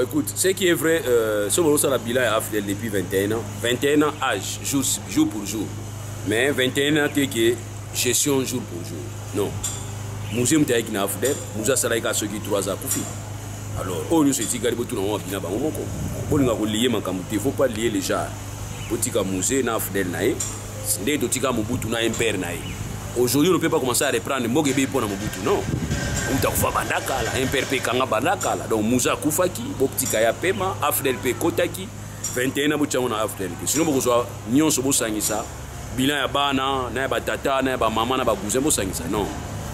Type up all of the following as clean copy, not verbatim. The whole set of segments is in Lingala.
écoute, ce qui est vrai, ce que ça la bilan est AFDEL depuis 21 ans. 21 ans âge, jour pour jour. Mais 21 ans, c'est que gestion jour pour jour. Non. Musée m'a dit que AFDEL, nous avons salarié à ceux qui 3 ans pour finir. Alors, on nous dit que tout le monde a bien lié, il ne faut pas lier les gens. Au musée, AFDEL, aujourd'hui, on ne peut pas commencer à reprendre Mogebe pour Mobutu, non. Un perpé kanga banakala donc Moussa Koufaki Boptika ya Pema Afdel P Kotaki 21 ans na Afdel sinon beaucoup soit nyon so bosangisa bilan ya bana na ba tata na ba mama na ba cousin bosangisa non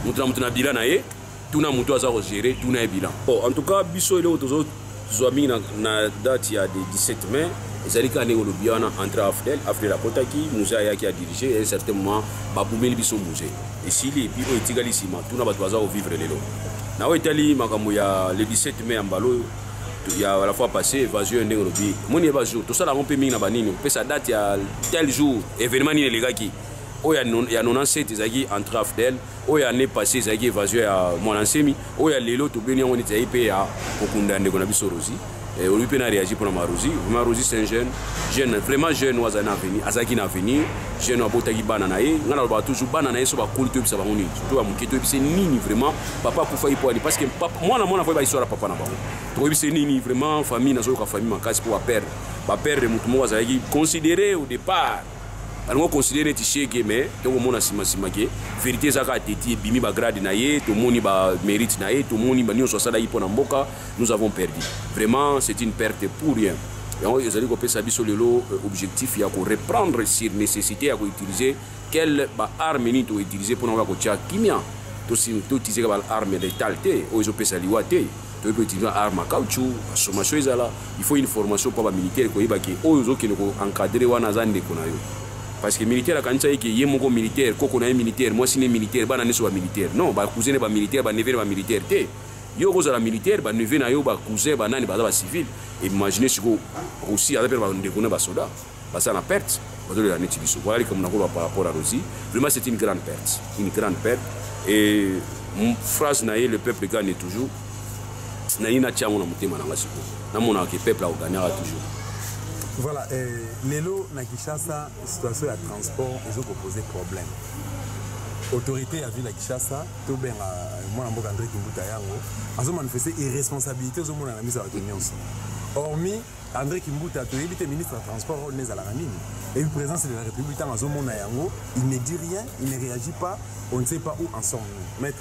mutu na bilan na ye tuna mutu aza gérer tuna bilan bon en tout cas biso ile otozo zoami na date ya de 17 mai ezalika ne lo biana entre Afdel la Kotaki Moussa ya qui a dirigé et certainement ba boumeli biso musée et si les biro etigali sima tuna ba toza vivre lelo na Italie makambo ya le 17 mai ambalo ya la fois passé évasion ndenge lobi moni évasion tout ça la on peut mingi na banini pe sa date ya tel jour événement ni les gars qui o ya 97 ezaki entre Afdel o ya ne passé ezaki évasion ya Molansemi o ya lelo to beni on était pe ya kokunda ndeko na biso Rosi et on lui peut réagir pour Marosi c'est un jeune vraiment jeune ou azana venir azaki na venir jeune abotaki banana ye ngana ba toujours banana ye so ba kulito bisa ba ngoni to ba mukito bisa nini vraiment papa kufa ipo parce que papa moi na foi ba histoire papa na ba to bisa nini vraiment famille na zo ka famille makasi pour perdre mutu mo azaki considéré au départ alors considérer ticheke mais to mona sima ke vérité zaka teti bimi ba grade na ye to moni ba mérite na ye to moni ba nyonso sala ipo na mboka nous avons perdu vraiment c'est une perte pour rien et on ezali ko pesa biso lelo objectif ya ko reprendre sur nécessité ya ko utiliser quelle ba arme ni to utiliser pour na ko tia kimia to utiliser ba arme létale te o ezo pesa liwate to peut utiliser arme à caoutchouc sommation ezala il faut une formation pour ba militaire ko yebaki o ezo ke ko encadrer wana zande ko na yo parce que militaire quand ça que yemoko militaire koko na militaire moi sine militaire bana neso ba militaire non ba cousin ba militaire ba neveu ba militaire te yo ko za la militaire ba neveu na yo ba cousin ba nani ba civil imaginez siko aussi avec ba ndeko na ba soldat ba ça na perte ba de la neti biso voilà comme na ko par rapport à Rosi vraiment c'est une grande perte et phrase na le peuple gagne toujours na ina tiamo na mutema na ngasiko na mona que peuple a gagné toujours. Voilà, Lelo na Kinshasa, situation de transport, ils ont posé problème. Autorité à ville à Kinshasa, tout bien moi André Kimbuta yango, ils ont manifesté irresponsabilité aux hommes dans la mise à l'opinion. Hormis André Kimbuta, tu es ministre du transport au Nez à la Ramine, et le président de la République dans la yango, il ne dit rien, il ne réagit pas, on ne sait pas où en sont. Mettre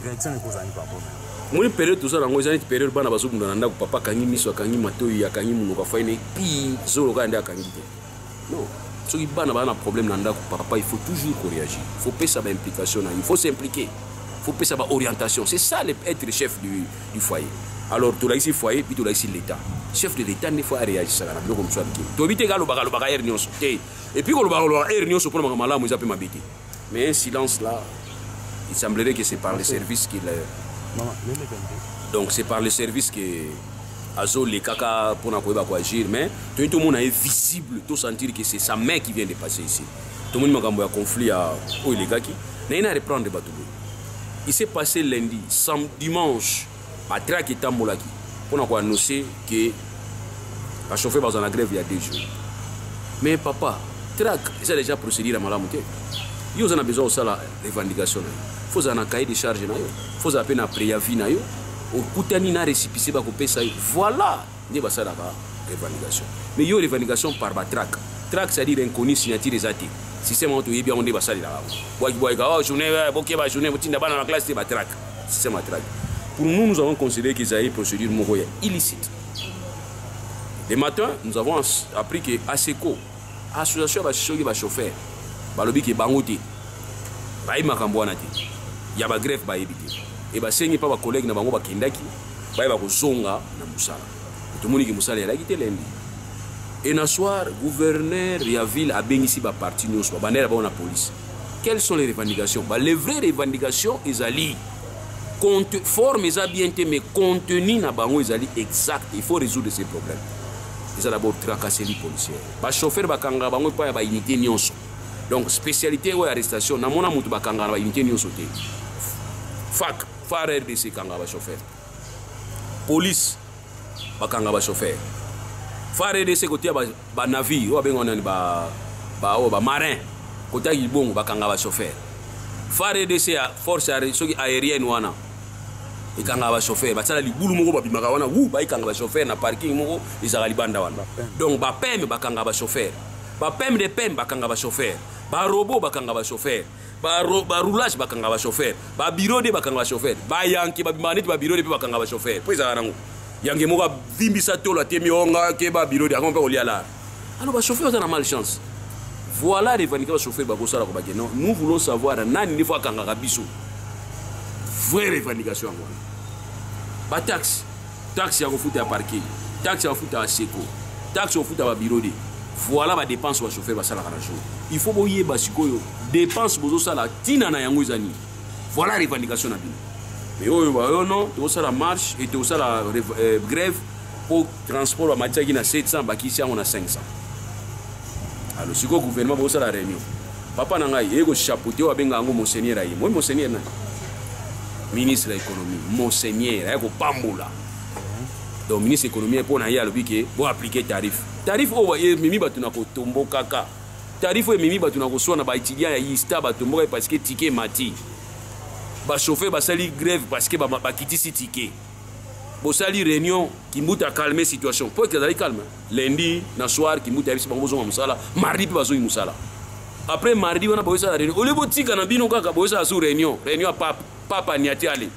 réaction et cause à par rapport. Moi période tout ça dans les période bana bazuku ndanda ko papa kangi miso kangi matoyi ya kangi munuka faine pi zolo ka nda kangi non ce qui bana problème nanda ko papa il faut toujours réagir il faut pas ça ba implication il faut s'impliquer il faut pas ça ba orientation c'est ça être chef du foyer alors tout là ici foyer puis tout là ici l'état chef de l'état ne faut réagir ça na biloko mso abiki to bite galo bakalo baka réunion sauté et puis ko lo bakalo réunion so pour mangala mo zape mabiti mais un silence là il semblerait que c'est par les services qu'il donc c'est par le service que Azo les caca pour n'avoir agir mais tout le monde est visible tout sentir que c'est sa main qui vient de passer ici tout le monde a un conflit à les gars qui n'a reprendre bateau il s'est passé lundi dimanche à Track Tambolaki pour n'avoir annoncé que la chauffeur va en grève il y a 2 jours mais papa Track c'est déjà procédure à malamuté ils ont besoin de ça la revendication faut en un cahier de charge na yo faut appeler un préavis na yo au kutani na récépissé ba ko pesa voilà ne ba ça la revendication mais yo revendication par ba track c'est à dire inconnu signature des atis système on to yebi on de ba ça la boy ga journée boké ba journée mutinda bana la classe ba track système track pour nous avons considéré qu'ils avaient procédure moroya illicite le matin nous avons appris que ASECO association ba chauffeur ba lobi ke bangote ba imakambo na ti ya ba grève ba yebite et ba sengi pa ba collègue na bango ba kendaki ba ba kozonga na musala to moni ki musala ya kite lendi et na soir gouverneur ya ville a bengisi ba parti nyos ba banera ba na police quelles sont les revendications ba les vraies revendications ezali compte forme eza bien te mais contenu na bango ezali exact il faut résoudre ces problèmes ils ont d'abord tracasserie policière ba chauffeur ba kanga bango pa ya ba unité nyonso donc spécialité ou arrestation na mona mutu bakanga ba unité nyonso te fac RDC kanga ba chauffeur police bakanga ba chauffeur FARDC côté ba navire o bengo nani ba marin côté Libongo bakanga ba chauffeur FARDC ya force aérienne wana ikanga ba chauffeur batala libulu moko babimaka wana ba ikanga ba chauffeur na parking moko izaka libanda wana donc ba peme bakanga ba chauffeur ba peme de peme bakanga ba chauffeur ba robot bakanga ba chauffeur ba roulage bakanga ba chauffeur ba bureau de bakanga ba chauffeur ba yanki ba bimaneti ba bureau de bakanga ba chauffeur po izaka nango yangi moko vimbisa tolo atemi onga ke ba bureau de akompe kolia la alors ba chauffeur za na malchance voilà les vaniques chauffeur ba kosala ko ba non nous voulons savoir nani ni fois kanga biso vraie revendication ngwana ba taxe ya kofuta ya parking taxe ya kofuta ya seko taxe ya kofuta ba bureau de voilà ba dépense ba chauffeur ba sala kana jour il faut boyer ba sikoyo dépense bozo sala tina na yango izani voilà revendication na bino mais oyo ba yo non to sala marche et to sala grève pour transport ba matiaki na 700 ba kisi yango na 500 alors siko gouvernement bozo sala réunion papa na ngai ego chapeauté wa benga ngo monseigneur ayi moi monseigneur na ministre de l'économie monseigneur eko pambola donc ministre de l'économie pour na ya lobike bo appliquer tarif o mimi batu na ko tombo kaka tarif o mimi batu na ko sona ba étudiant ya ista ba tombo parce que ticket mati ba chauffeur ba sali grève parce que ba kitisi ticket bo sali réunion kimbuta calmer situation pour que ça calme lundi na soir kimbuta bisi bango zo musala mardi pe bazo musala après mardi wana boisa la réunion ole botika na bino kaka boisa sur réunion papa niati ali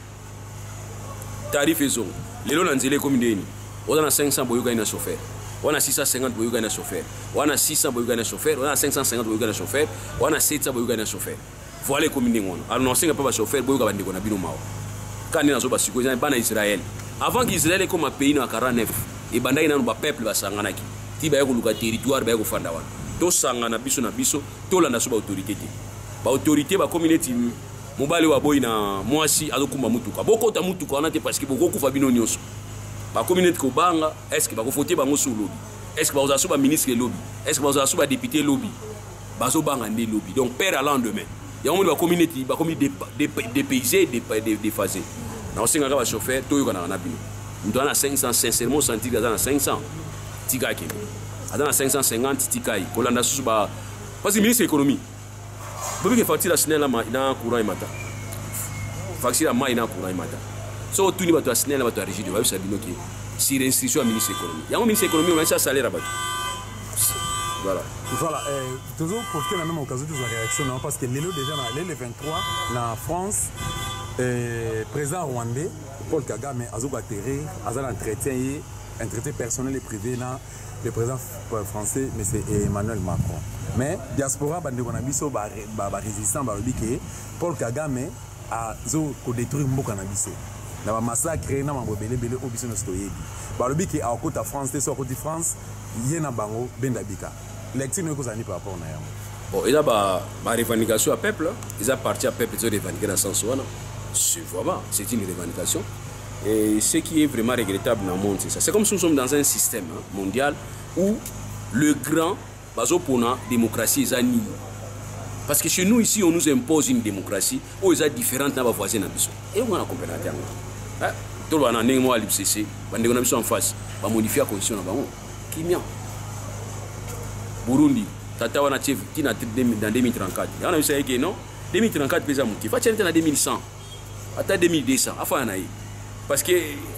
tarif ezo lelo na nzele comme ndeni on a 500 boyuka ina chauffeur on a 650 boyuka ina chauffeur on a 600 boyuka ina chauffeur on a 550 boyuka ina chauffeur on a 700 boyuka ina chauffeur voilà comme ndeni on annoncer pas chauffeur boyuka bandiko na bino mawa kandi na zo basiko bana Israël avant qu'Israël comme un pays na 49 et banda ina ba peuple basanganaki tiba yako luka territoire ba yako fanda wana to sangana biso na biso to landa so ba autorité te ba autorité ba communauté mobali wa boy na mwasi azokumba mutuka bokota mutuka wana te parce que boko kufa bino nyonso ba communauté ko banga est-ce que ba ko foté bango sur lobby est-ce que ba ozaso ba ministre lobby est-ce que ba ozaso ba député lobby bazo banga ndé lobby donc père à lendemain ya on ba communauté ba comme dépaysé déphasé na osinga ka ba chauffeur to yoka na bino ndo na 500 sincèrement sentir que na 500 tika ke na 550 tika ko landa susu ba parce que ministre économie bobi ke facture la SNEL ma ina courant imata facture ma ina courant imata so tuni bato SNEL bato régie de ba sabino ki si restriction à ministre économie yango ministre économie on a ça salaire bato voilà toujours profiter la même occasion de la réaction non parce que l'élo déjà le 23 na France président rwandais Paul Kagame azoka terre azala entretien personnel et privé na le président français monsieur Emmanuel Macron mais diaspora bandeko na biso ba résistant ba lobike Paul Kagame a zo ko détruire mboka na biso na ba massacre na mambo belé o biso no stoyebi ba lobike a okota France te so okoti France yena bango benda bika lecture ko zani par rapport na yango bon il a ba revendication à peuple ils a parti à peuple de revendiquer dans sens wana c'est une revendication. Et ce qui est vraiment regrettable dans le monde, c'est ça. C'est comme si nous sommes dans un système mondial où le grand bazopona démocratie est annie. Parce que chez nous ici, on nous impose une démocratie où ils sont différentes dans nos voisins. Et on a compris ça. Tout le monde a un mot à l'IPCC, on a en face, on modifie la condition. Kimia. Burundi, Tata wana chef dans 2034. On a vu ça que non 2034 pesa muti. Fa tchente na 2100. Ata 2200. Afa na yi. Parce que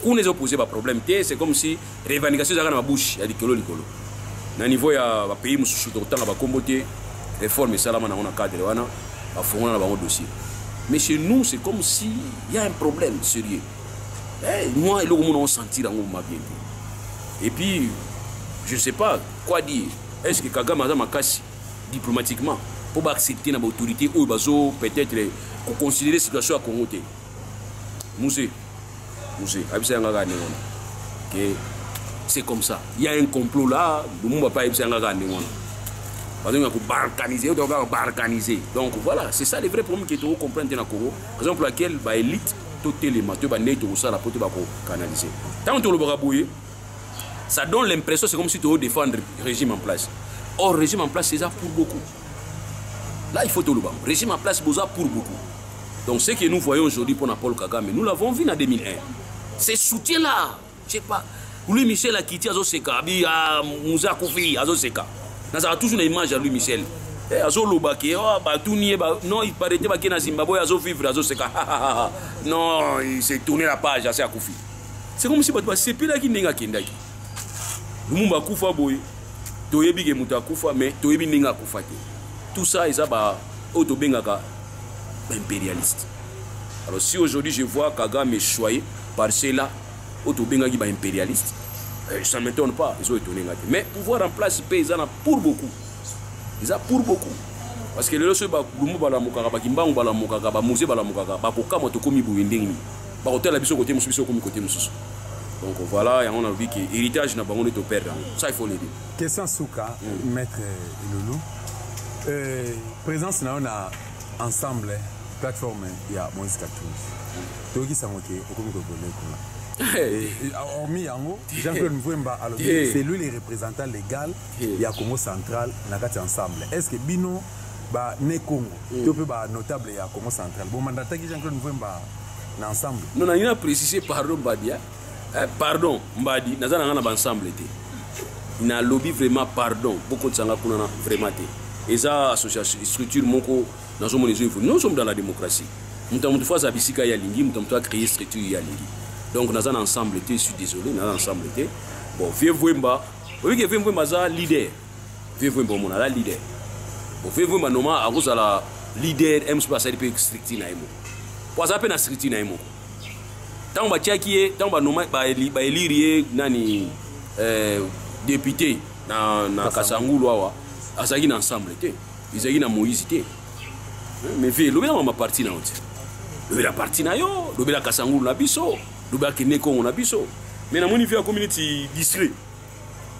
on les opposés pas problème c'est comme si revendication za na bouche ya likolo na niveau ya ba pays mususu to tanga ba kombote réforme salama na on cadre wana ba fongona na ba dossier mais chez nous c'est comme si il y a un problème sérieux moi il on sentir en ma bien et puis je ne sais pas quoi dire est-ce que Kagame a makasi diplomatiquement pour accepter na autorité ou bazo peut-être considérer situation à Congo té c'est comme ça. Il y a un complot là, le monde va pas balkaniser. Donc voilà, c'est ça les vrais problèmes que tu comprends dans le Congo. Raison pour laquelle l'élite, toutes les matériaux, ça canaliser. Tant que tu le ça donne l'impression c'est comme si tu veux défendre le régime en place. Or, le régime en place, c'est ça pour beaucoup. Là, il faut tout le bas. Le régime en place, c'est ça pour beaucoup. Donc ce que nous voyons aujourd'hui pour Paul Kagame, nous l'avons vu en 2001. Ces soutiens-là, je sais pas, Louis Michel a quitté Azoseka, Moussa Koufi, Azoseka. Nous avons toujours une image à Louis Michel. Azo Lobake, non, il paraît que na Zimbabwe, Azo vivre, Azoseka. Non, il s'est tourné la page, à Koufi. C'est comme si c'est plus là qui n'est pas Kendaki. Lumumba Koufa Boy, Toyebi Gemuta Koufa, mais Toyebi Ninga Koufa. Tout ça, ils ont autobengaka impérialiste. Alors si aujourd'hui je vois Kagame choyé par cela, autobengaki impérialiste, ça ne m'étonne pas, ils ont étonné. Mais pouvoir en place, ils en ont pour beaucoup. Ils ont pour beaucoup. Parce que les gens qui ont donc voilà, on a vu que l'héritage n'a pas été perdre. Ça, il faut le dire. Question Souka, maître Loulou. Présence na on ensemble plateforme il y a Moïse Katumbi. Toki Samoké, okomi ko bonne kuna. Hormis yango, Jean-Claude Mvemba alors c'est lui le représentant légal il y a Congo central na kati ensemble. Est-ce que bino ba né Congo, to peut ba notable ya Congo central. Bon mandat ki Jean-Claude Mvemba na ensemble. Non, on a précisé pardon Badia. Pardon Mbadi, nazana ngana ba ensemble té. Il a lobby vraiment pardon, beaucoup de sanga kuna vraiment té. Et ça, association, structure, nous sommes dans la démocratie. Nous avons fait bisika yalingi, nous avons créé structure yalingi. Donc nous avons ensemble été, je suis désolé, nous avons ensemble été. Bon, Vieux Vwemba, vous voyez que Vieux Vwemba est leader. Vieux Vwemba est leader. Bon, Vieux Vwemba normalement à cause de la leader, aime se passer des structures naïmo. Pour ça, peine à structure naïmo. Tant que tu tant que nous avons élire nani député na Kasangulu awa. Azagi ensemble té izagi na Moïse té mais vie lobi na ma parti na oti lobi la parti na yo lobi la Kasangulu na biso lobi la Kene Kongo na biso mais na moni vie community district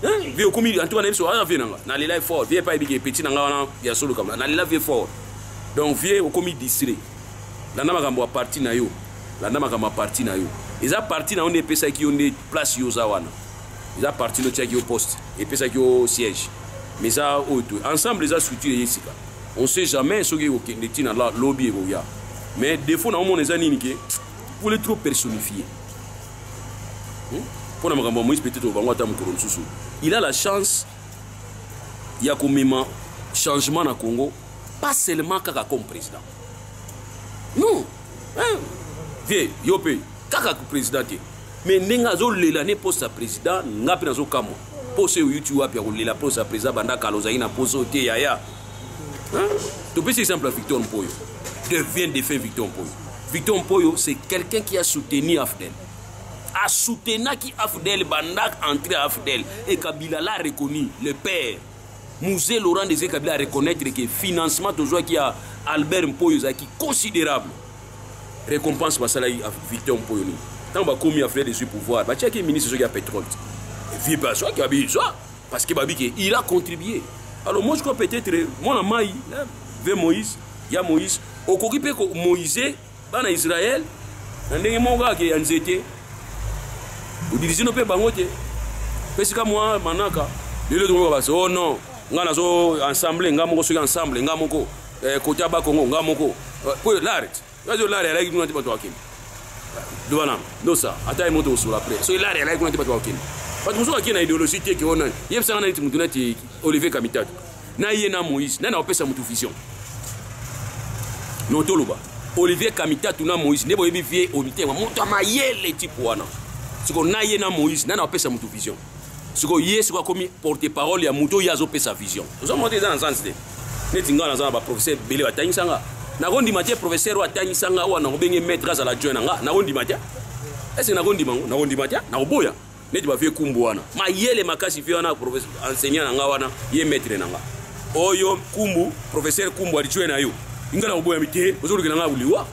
vie community en tout cas na biso ana vie nanga na lela fort vie pas ebike petit nanga wana ya solo comme na lela vie fort donc vie au community district la na makambo parti na yo la na makambo parti na yo eza parti na onde pesa ki onde place yo za wana eza parti no tchaki au poste et pesa ki au siège. Mais ça, ensemble, les structures, on ne sait jamais ce qui est là, lobby. Mais des fois, on les amis pour les trop personnifier. Pour il a la chance, il y a quand même un changement au Congo, pas seulement comme président. Non. Vieux, Yopé, comme président. Mais Nengazo l'année poste président, n'a pas de camo. Pose YouTube puis la pose à président banda kalozaina pose au yaya. Tu peux exemple Victor Mpoyo. Devient défunt Victor Mpoyo. Victor Mpoyo c'est quelqu'un qui a soutenu Afdel. A soutenu qui Afdel banda entré Afdel et Kabila l'a reconnu le père. Musée Laurent Désiré Kabila reconnaître que financement toujours qui a Albert Mpoyo qui considérable. Récompense pour ça là Victor Mpoyo. Tant ba commis Afdel dessus pouvoir, ba tiens qui ministre qui a pétrole. Vieux personne qui a dit ça parce qu'il a contribué. Alors moi je crois peut-être mon ami vers Moïse, il y a Moïse au coquipé Moïse dans Israël dans les mon gars qui est en zété vous dites non peut bangote parce que moi manaka le droit va oh non ngana zo ensemble ngamo so ensemble ngamo ko côté ba Congo ngamo ko pour l'arrête vas-y l'arrête avec nous pas toi qui devant non ça attends moto sur après so l'arrête avec nous pas toi qui parce que nous sommes une idéologie qui est on a yep ça on a dit Olivier Kamitatu na yena Moïse na opesa mutu vision no toloba Olivier Kamitatu na Moïse ne boyebi vie omitenga moto amayele type wana siko na yena Moïse na opesa mutu vision siko yesu kwa komi porte-parole ya muto yazo pesa vision nous sommes montés dans le sens de netinga na za ba professeur Bele watanyisanga na gondi matie professeur watanyisanga wana ngobenge maître za la joina nga na gondi matia est-ce na gondi mango na gondi matia na oboya neti ba vie kumbu wana mayele makasi vie wana professeur enseignant nga wana ye maître nanga oyo kumbu professeur kumbu alichwe na yo ingana oboya mité ozoluka nga uliwa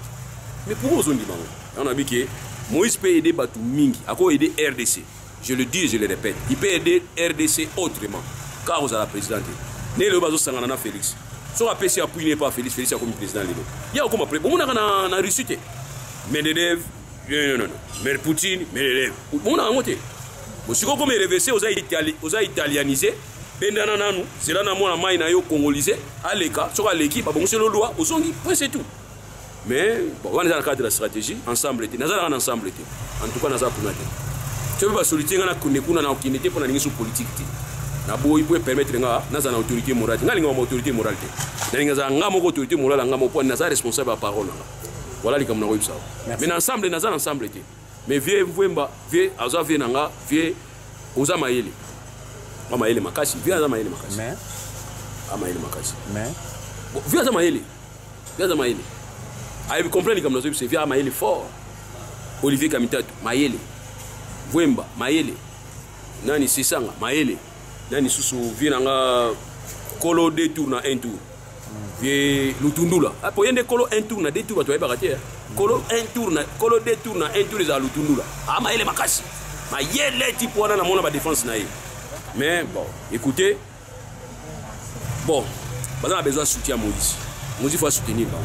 mais pourquoi ozondi mango on a dit que Moïse peut aider Batu Mingi, à quoi aider RDC. Je le dis et je le répète. Il peut aider RDC autrement. Car vous avez la présidente. Né le bazo sangana Félix. Soit à PC appuyé par Félix, Félix a comme président. Il y a comme après. Bon, on a réussi. Mais les élèves, non. Mais Poutine, mais les élèves. On a monté. Si vous avez réversé, vous avez italianisé. Bendana nanu, c'est là na mona mai na yo congolisé. Aleka, soit l'équipe, bon c'est le loi, au songi, c'est tout. Mais bon, on est dans le cadre de la stratégie, ensemble, en tout cas, nous avons tu peux pas solliciter ngana kuna na okinité pour na ningi politique ti na boy pour permettre nga na za autorité morale nga linga autorité morale te na linga za nga moko autorité morale nga mo point na za responsable à parole nga voilà li kamna ko ibsa mais ensemble na za ensemble te mais vie mvemba vie aza vie nanga vie oza mayele mama ele makasi vie aza mayele makasi mais ama ele makasi mais vie aza mayele ayi comprendre comme nous c'est vie mayele fort Olivier Kamitatu mayele Vwemba mayele nani Sisanga mayele nani susu vie nanga kolo 2 tours na 1 tour vie Lutundula apo yende kolo 1 tour na 2 tours to ebakatia kolo 1 tour na kolo 2 tours na 1 tour za Lutundula mayele makasi mayele tipo wana na mona ba défense na ye mais bon écoutez bon on a besoin de soutien à Moïse faut soutenir bango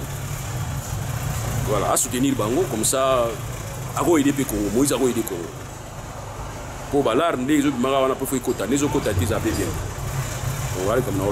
voilà à soutenir bango comme ça à quoi aider Congo Moïse à quoi aider Congo pour balar les autres mara wana pour faire kota les autres kota tes bien on va comme na